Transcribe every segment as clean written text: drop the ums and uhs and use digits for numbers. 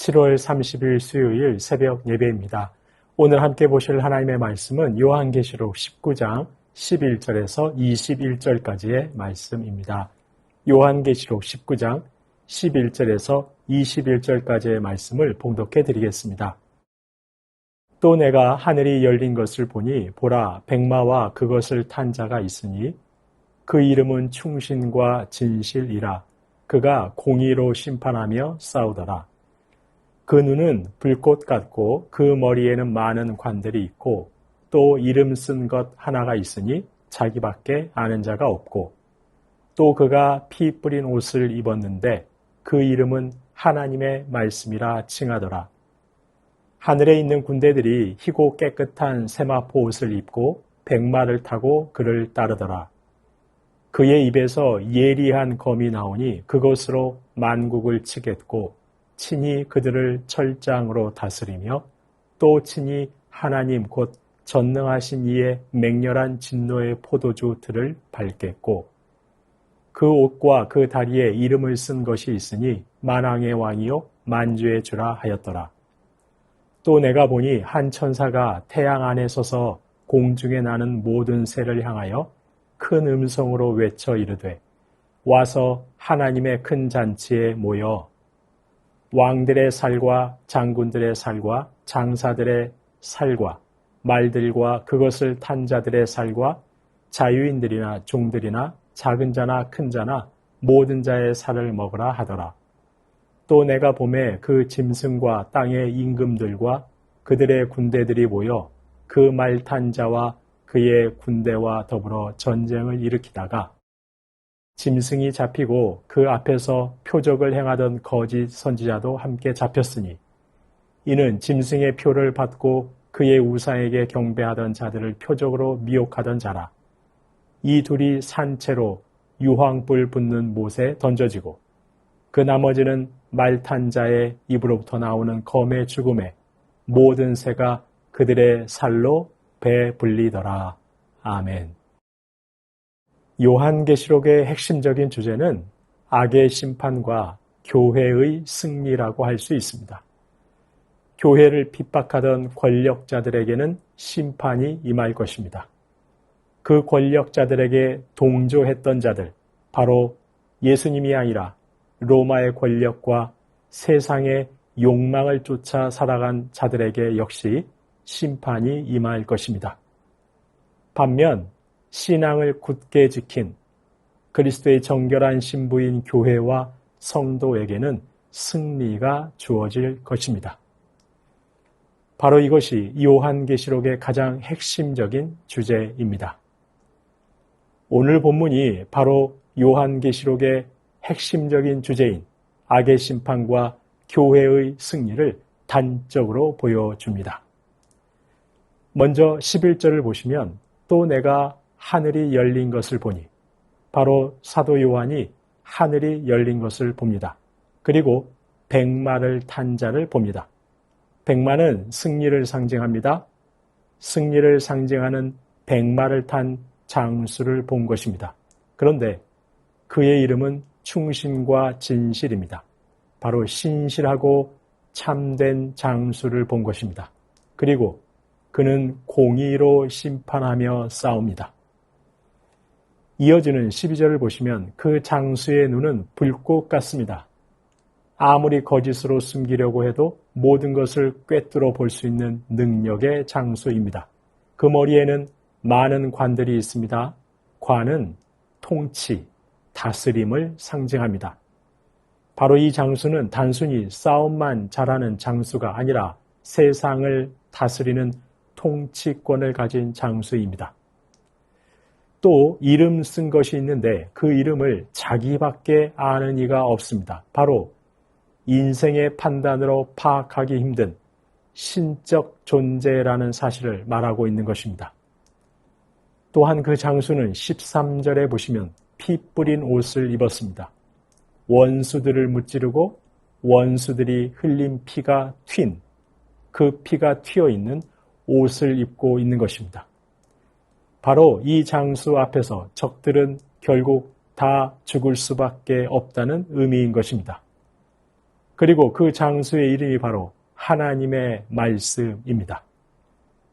7월 30일 수요일 새벽 예배입니다. 오늘 함께 보실 하나님의 말씀은 요한계시록 19장 11절에서 21절까지의 말씀입니다. 요한계시록 19장 11절에서 21절까지의 말씀을 봉독해 드리겠습니다. 또 내가 하늘이 열린 것을 보니 보라 백마와 그것을 탄 자가 있으니 그 이름은 충신과 진실이라. 그가 공의로 심판하며 싸우더라. 그 눈은 불꽃 같고 그 머리에는 많은 관들이 있고 또 이름 쓴 것 하나가 있으니 자기밖에 아는 자가 없고 또 그가 피 뿌린 옷을 입었는데 그 이름은 하나님의 말씀이라 칭하더라. 하늘에 있는 군대들이 희고 깨끗한 세마포 옷을 입고 백마를 타고 그를 따르더라. 그의 입에서 예리한 검이 나오니 그것으로 만국을 치겠고 친히 그들을 철장으로 다스리며 또 친히 하나님 곧 전능하신 이의 맹렬한 진노의 포도주 틀을 밟겠고 그 옷과 그 다리에 이름을 쓴 것이 있으니 만왕의 왕이요 만주의 주라 하였더라. 또 내가 보니 한 천사가 태양 안에 서서 공중에 나는 모든 새를 향하여 큰 음성으로 외쳐 이르되 와서 하나님의 큰 잔치에 모여 왕들의 살과 장군들의 살과 장사들의 살과 말들과 그것을 탄 자들의 살과 자유인들이나 종들이나 작은 자나 큰 자나 모든 자의 살을 먹으라 하더라. 또 내가 보매 그 짐승과 땅의 임금들과 그들의 군대들이 모여 그 말 탄 자와 그의 군대와 더불어 전쟁을 일으키다가 짐승이 잡히고 그 앞에서 표적을 행하던 거짓 선지자도 함께 잡혔으니 이는 짐승의 표를 받고 그의 우상에게 경배하던 자들을 표적으로 미혹하던 자라. 이 둘이 산채로 유황불 붙는 못에 던져지고 그 나머지는 말 탄 자의 입으로부터 나오는 검의 죽음에 모든 새가 그들의 살로 배불리더라. 아멘. 요한계시록의 핵심적인 주제는 악의 심판과 교회의 승리라고 할 수 있습니다. 교회를 핍박하던 권력자들에게는 심판이 임할 것입니다. 그 권력자들에게 동조했던 자들, 바로 예수님이 아니라 로마의 권력과 세상의 욕망을 쫓아 살아간 자들에게 역시 심판이 임할 것입니다. 반면 신앙을 굳게 지킨 그리스도의 정결한 신부인 교회와 성도에게는 승리가 주어질 것입니다. 바로 이것이 요한계시록의 가장 핵심적인 주제입니다. 오늘 본문이 바로 요한계시록의 핵심적인 주제인 악의 심판과 교회의 승리를 단적으로 보여줍니다. 먼저 11절을 보시면 또 내가 하늘이 열린 것을 보니 바로 사도 요한이 하늘이 열린 것을 봅니다. 그리고 백마를 탄 자를 봅니다. 백마는 승리를 상징합니다. 승리를 상징하는 백마를 탄 장수를 본 것입니다. 그런데 그의 이름은 충신과 진실입니다. 바로 신실하고 참된 장수를 본 것입니다. 그리고 그는 공의로 심판하며 싸웁니다. 이어지는 12절을 보시면 그 장수의 눈은 불꽃 같습니다. 아무리 거짓으로 숨기려고 해도 모든 것을 꿰뚫어 볼 수 있는 능력의 장수입니다. 그 머리에는 많은 관들이 있습니다. 관은 통치, 다스림을 상징합니다. 바로 이 장수는 단순히 싸움만 잘하는 장수가 아니라 세상을 다스리는 통치권을 가진 장수입니다. 또 이름 쓴 것이 있는데 그 이름을 자기밖에 아는 이가 없습니다. 바로 인생의 판단으로 파악하기 힘든 신적 존재라는 사실을 말하고 있는 것입니다. 또한 그 장수는 13절에 보시면 피 뿌린 옷을 입었습니다. 원수들을 무찌르고 원수들이 흘린 피가 튄, 그 피가 튀어 있는 옷을 입고 있는 것입니다. 바로 이 장수 앞에서 적들은 결국 다 죽을 수밖에 없다는 의미인 것입니다. 그리고 그 장소의 이름이 바로 하나님의 말씀입니다.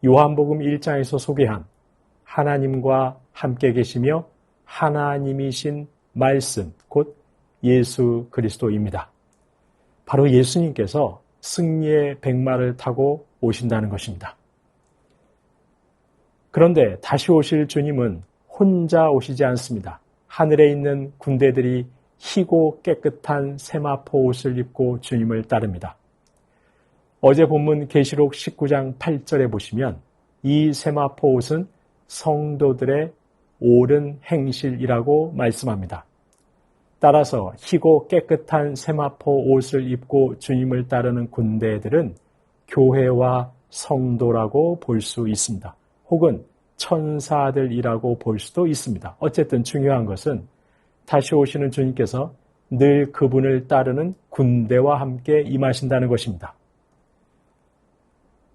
요한복음 1장에서 소개한 하나님과 함께 계시며 하나님이신 말씀, 곧 예수 그리스도입니다. 바로 예수님께서 승리의 백마를 타고 오신다는 것입니다. 그런데 다시 오실 주님은 혼자 오시지 않습니다. 하늘에 있는 군대들이 희고 깨끗한 세마포 옷을 입고 주님을 따릅니다. 어제 본문 계시록 19장 8절에 보시면 이 세마포 옷은 성도들의 옳은 행실이라고 말씀합니다. 따라서 희고 깨끗한 세마포 옷을 입고 주님을 따르는 군대들은 교회와 성도라고 볼 수 있습니다. 혹은 천사들이라고 볼 수도 있습니다. 어쨌든 중요한 것은 다시 오시는 주님께서 늘 그분을 따르는 군대와 함께 임하신다는 것입니다.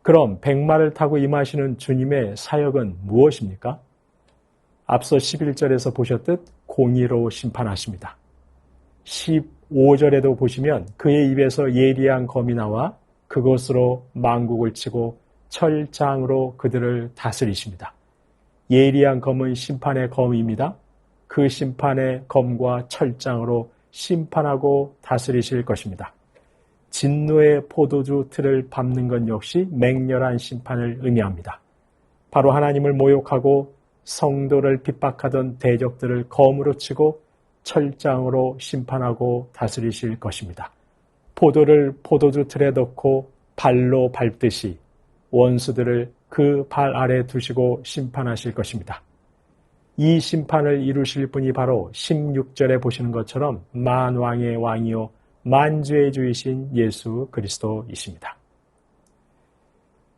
그럼 백마를 타고 임하시는 주님의 사역은 무엇입니까? 앞서 11절에서 보셨듯 공의로 심판하십니다. 15절에도 보시면 그의 입에서 예리한 검이 나와 그것으로 만국을 치고 철장으로 그들을 다스리십니다. 예리한 검은 심판의 검입니다. 그 심판의 검과 철장으로 심판하고 다스리실 것입니다. 진노의 포도주 틀을 밟는 것 역시 맹렬한 심판을 의미합니다. 바로 하나님을 모욕하고 성도를 핍박하던 대적들을 검으로 치고 철장으로 심판하고 다스리실 것입니다. 포도를 포도주 틀에 넣고 발로 밟듯이 원수들을 그 발 아래 두시고 심판하실 것입니다. 이 심판을 이루실 분이 바로 16절에 보시는 것처럼 만왕의 왕이요 만주의 주이신 예수 그리스도이십니다.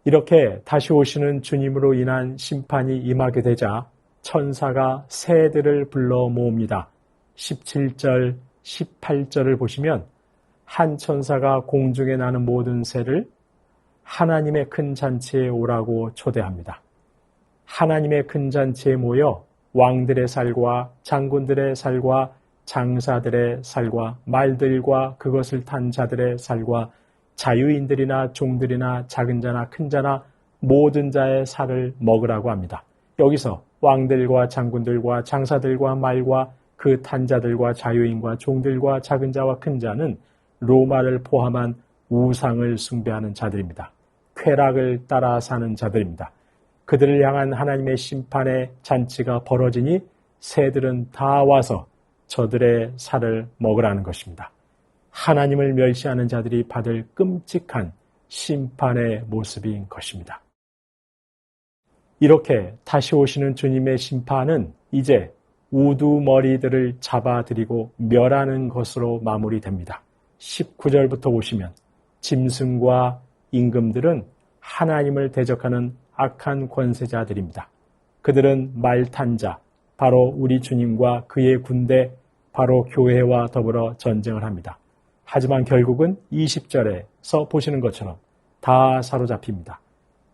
이렇게 다시 오시는 주님으로 인한 심판이 임하게 되자 천사가 새들을 불러 모읍니다. 17절, 18절을 보시면 한 천사가 공중에 나는 모든 새를 하나님의 큰 잔치에 오라고 초대합니다. 하나님의 큰 잔치에 모여 왕들의 살과 장군들의 살과 장사들의 살과 말들과 그것을 탄 자들의 살과 자유인들이나 종들이나 작은 자나 큰 자나 모든 자의 살을 먹으라고 합니다. 여기서 왕들과 장군들과 장사들과 말과 그 탄 자들과 자유인과 종들과 작은 자와 큰 자는 로마를 포함한 우상을 숭배하는 자들입니다. 쾌락을 따라 사는 자들입니다. 그들을 향한 하나님의 심판의 잔치가 벌어지니 새들은 다 와서 저들의 살을 먹으라는 것입니다. 하나님을 멸시하는 자들이 받을 끔찍한 심판의 모습인 것입니다. 이렇게 다시 오시는 주님의 심판은 이제 우두머리들을 잡아들이고 멸하는 것으로 마무리됩니다. 19절부터 보시면 짐승과 임금들은 하나님을 대적하는 악한 권세자들입니다. 그들은 말탄 자, 바로 우리 주님과 그의 군대, 바로 교회와 더불어 전쟁을 합니다. 하지만 결국은 20절에서 보시는 것처럼 다 사로잡힙니다.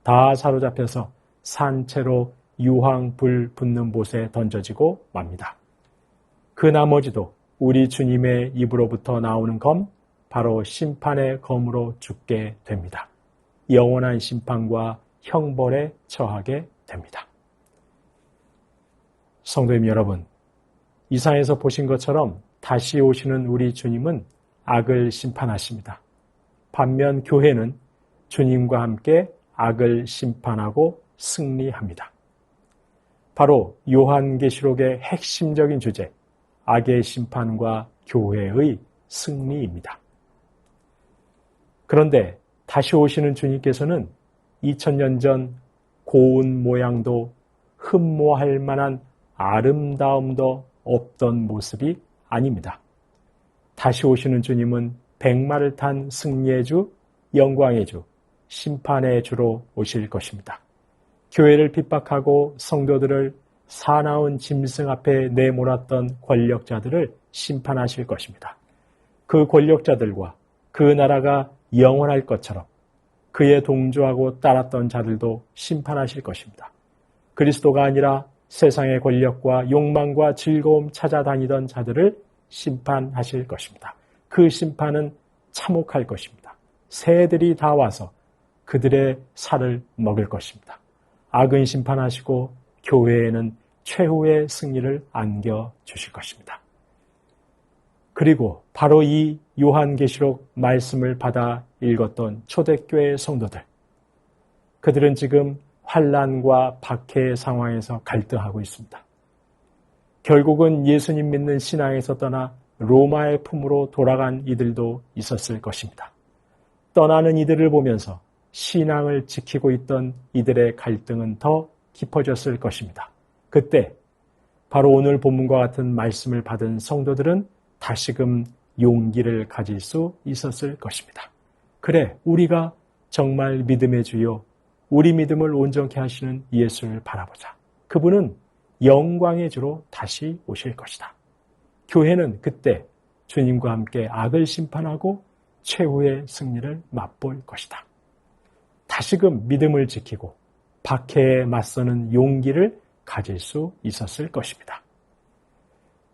다 사로잡혀서 산채로 유황 불 붙는 못에 던져지고 맙니다. 그 나머지도 우리 주님의 입으로부터 나오는 검, 바로 심판의 검으로 죽게 됩니다. 영원한 심판과 형벌에 처하게 됩니다. 성도님 여러분, 이상에서 보신 것처럼 다시 오시는 우리 주님은 악을 심판하십니다. 반면 교회는 주님과 함께 악을 심판하고 승리합니다. 바로 요한계시록의 핵심적인 주제, 악의 심판과 교회의 승리입니다. 그런데 다시 오시는 주님께서는 2000년 전 고운 모양도 흠모할 만한 아름다움도 없던 모습이 아닙니다. 다시 오시는 주님은 백마를 탄 승리의 주, 영광의 주, 심판의 주로 오실 것입니다. 교회를 핍박하고 성도들을 사나운 짐승 앞에 내몰았던 권력자들을 심판하실 것입니다. 그 권력자들과 그 나라가 영원할 것처럼 그에 동조하고 따랐던 자들도 심판하실 것입니다. 그리스도가 아니라 세상의 권력과 욕망과 즐거움 찾아다니던 자들을 심판하실 것입니다. 그 심판은 참혹할 것입니다. 새들이 다 와서 그들의 살을 먹을 것입니다. 악은 심판하시고 교회에는 최후의 승리를 안겨주실 것입니다. 그리고 바로 이 요한계시록 말씀을 받아 읽었던 초대교회 성도들, 그들은 지금 환난과 박해의 상황에서 갈등하고 있습니다. 결국은 예수님 믿는 신앙에서 떠나 로마의 품으로 돌아간 이들도 있었을 것입니다. 떠나는 이들을 보면서 신앙을 지키고 있던 이들의 갈등은 더 깊어졌을 것입니다. 그때 바로 오늘 본문과 같은 말씀을 받은 성도들은 다시금 용기를 가질 수 있었을 것입니다. 그래, 우리가 정말 믿음의 주요, 우리 믿음을 온전케 하시는 예수를 바라보자. 그분은 영광의 주로 다시 오실 것이다. 교회는 그때 주님과 함께 악을 심판하고 최후의 승리를 맛볼 것이다. 다시금 믿음을 지키고 박해에 맞서는 용기를 가질 수 있었을 것입니다.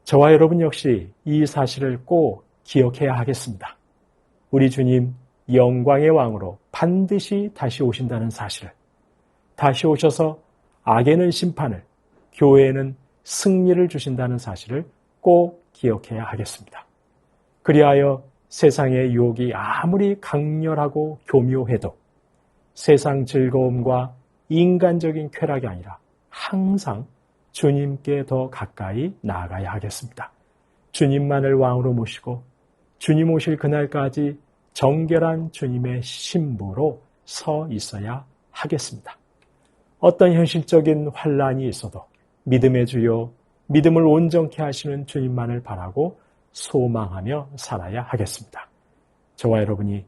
저와 여러분 역시 이 사실을 꼭 기억해야 하겠습니다. 우리 주님 영광의 왕으로 반드시 다시 오신다는 사실을, 다시 오셔서 악에는 심판을, 교회에는 승리를 주신다는 사실을 꼭 기억해야 하겠습니다. 그리하여 세상의 유혹이 아무리 강렬하고 교묘해도 세상 즐거움과 인간적인 쾌락이 아니라 항상 주님께 더 가까이 나아가야 하겠습니다. 주님만을 왕으로 모시고 주님 오실 그날까지 정결한 주님의 신부로 서 있어야 하겠습니다. 어떤 현실적인 환란이 있어도 믿음의 주요, 믿음을 온전케 하시는 주님만을 바라고 소망하며 살아야 하겠습니다. 저와 여러분이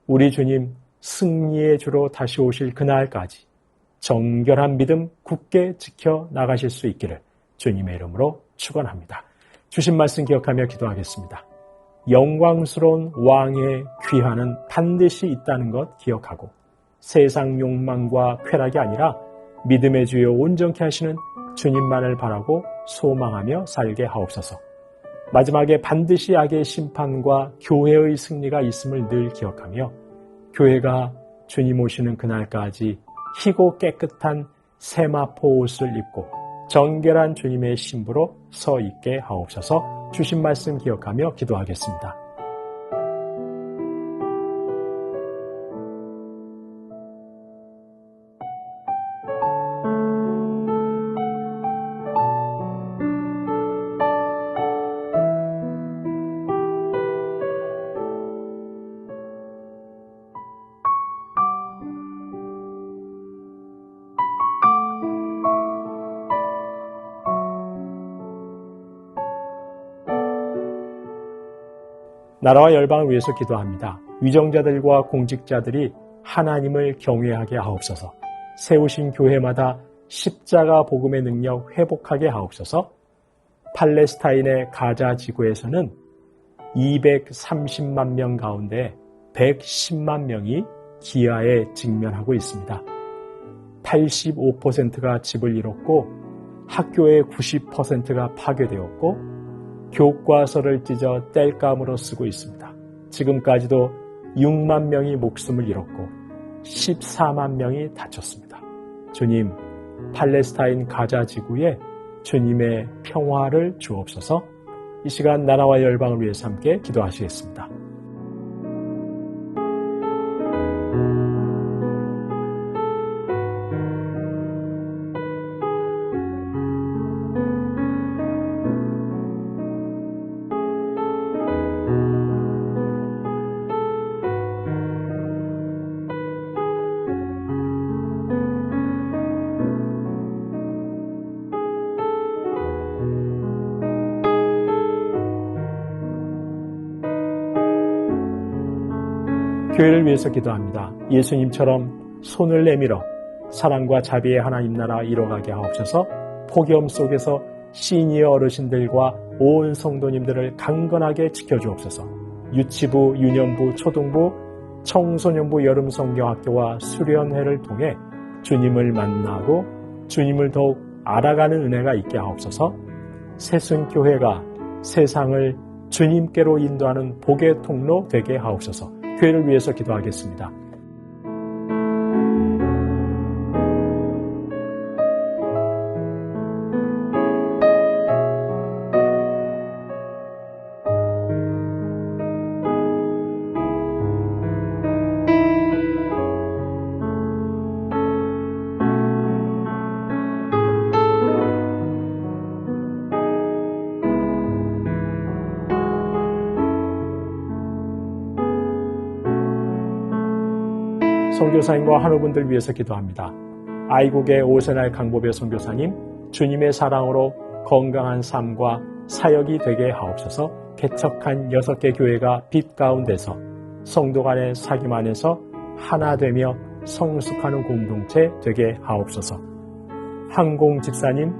우리 주님 승리의 주로 다시 오실 그날까지 정결한 믿음 굳게 지켜 나가실 수 있기를 주님의 이름으로 축원합니다. 주신 말씀 기억하며 기도하겠습니다. 영광스러운 왕의 귀환은 반드시 있다는 것 기억하고 세상 욕망과 쾌락이 아니라 믿음의 주요 온전케 하시는 주님만을 바라고 소망하며 살게 하옵소서. 마지막에 반드시 악의 심판과 교회의 승리가 있음을 늘 기억하며 교회가 주님 오시는 그날까지 희고 깨끗한 세마포 옷을 입고 정결한 주님의 신부로 서 있게 하옵소서. 주신 말씀 기억하며 기도하겠습니다. 나라와 열방을 위해서 기도합니다. 위정자들과 공직자들이 하나님을 경외하게 하옵소서. 세우신 교회마다 십자가 복음의 능력 회복하게 하옵소서. 팔레스타인의 가자 지구에서는 230만 명 가운데 110만 명이 기아에 직면하고 있습니다. 85%가 집을 잃었고 학교의 90%가 파괴되었고 교과서를 찢어 땔감으로 쓰고 있습니다. 지금까지도 6만 명이 목숨을 잃었고 14만 명이 다쳤습니다. 주님, 팔레스타인 가자 지구에 주님의 평화를 주옵소서. 이 시간 나라와 열방을 위해서 함께 기도하시겠습니다. 교회를 위해서 기도합니다. 예수님처럼 손을 내밀어 사랑과 자비의 하나님 나라 이뤄가게 하옵소서. 폭염 속에서 시니어 어르신들과 온 성도님들을 강건하게 지켜주옵소서. 유치부, 유년부, 초등부, 청소년부 여름 성경학교와 수련회를 통해 주님을 만나고 주님을 더욱 알아가는 은혜가 있게 하옵소서. 새순교회가 세상을 주님께로 인도하는 복의 통로 되게 하옵소서. 교회를 위해서 기도하겠습니다. 선교사님과 한우분들 위해서 기도합니다. 아이국의 오세날 강보배 선교사님, 주님의 사랑으로 건강한 삶과 사역이 되게 하옵소서. 개척한 6개 교회가 빛 가운데서 성도 간의 사귐 안에서 하나 되며 성숙하는 공동체 되게 하옵소서. 항공 집사님,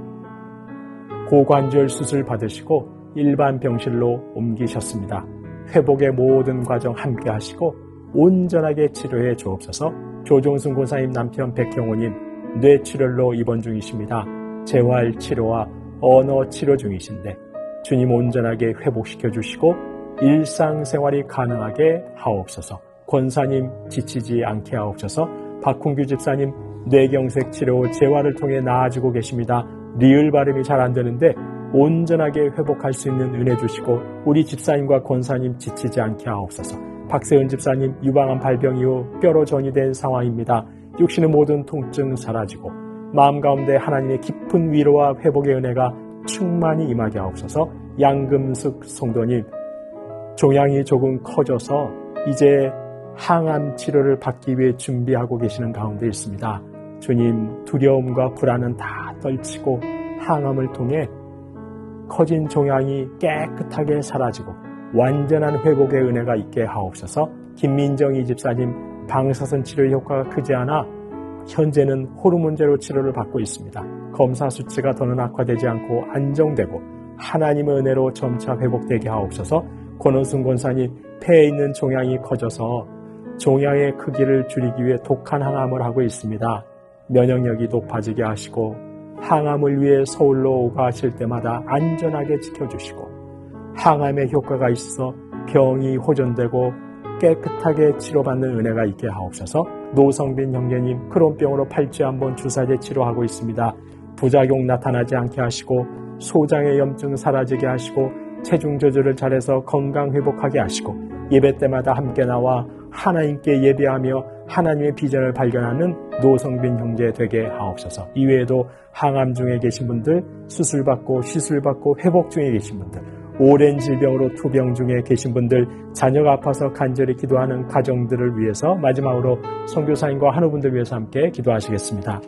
고관절 수술 받으시고 일반 병실로 옮기셨습니다. 회복의 모든 과정 함께 하시고 온전하게 치료해 주옵소서. 조종순 권사님 남편 백형호님, 뇌출혈로 입원 중이십니다. 재활 치료와 언어 치료 중이신데 주님 온전하게 회복시켜 주시고 일상생활이 가능하게 하옵소서. 권사님 지치지 않게 하옵소서. 박훈규 집사님, 뇌경색 치료 재활을 통해 나아지고 계십니다. 리을 발음이 잘 안 되는데 온전하게 회복할 수 있는 은혜 주시고 우리 집사님과 권사님 지치지 않게 하옵소서. 박세은 집사님, 유방암 발병 이후 뼈로 전이된 상황입니다. 육신의 모든 통증 사라지고 마음 가운데 하나님의 깊은 위로와 회복의 은혜가 충만히 임하게 하옵소서. 양금숙 성도님, 종양이 조금 커져서 이제 항암 치료를 받기 위해 준비하고 계시는 가운데 있습니다. 주님, 두려움과 불안은 다 떨치고 항암을 통해 커진 종양이 깨끗하게 사라지고 완전한 회복의 은혜가 있게 하옵소서. 김민정희 집사님, 방사선 치료 효과가 크지 않아 현재는 호르몬제로 치료를 받고 있습니다. 검사 수치가 더는 악화되지 않고 안정되고 하나님의 은혜로 점차 회복되게 하옵소서. 권원순 권사님, 폐에 있는 종양이 커져서 종양의 크기를 줄이기 위해 독한 항암을 하고 있습니다. 면역력이 높아지게 하시고 항암을 위해 서울로 오가실 때마다 안전하게 지켜주시고 항암의 효과가 있어 병이 호전되고 깨끗하게 치료받는 은혜가 있게 하옵소서. 노성빈 형제님, 크론병으로 8주에 한 번 주사제 치료하고 있습니다. 부작용 나타나지 않게 하시고 소장의 염증 사라지게 하시고 체중 조절을 잘해서 건강 회복하게 하시고 예배 때마다 함께 나와 하나님께 예배하며 하나님의 비전을 발견하는 노성빈 형제 되게 하옵소서. 이외에도 항암 중에 계신 분들, 수술받고 시술받고 회복 중에 계신 분들, 오랜 질병으로 투병 중에 계신 분들, 자녀가 아파서 간절히 기도하는 가정들을 위해서 마지막으로 선교사님과 한우분들 위해서 함께 기도하시겠습니다.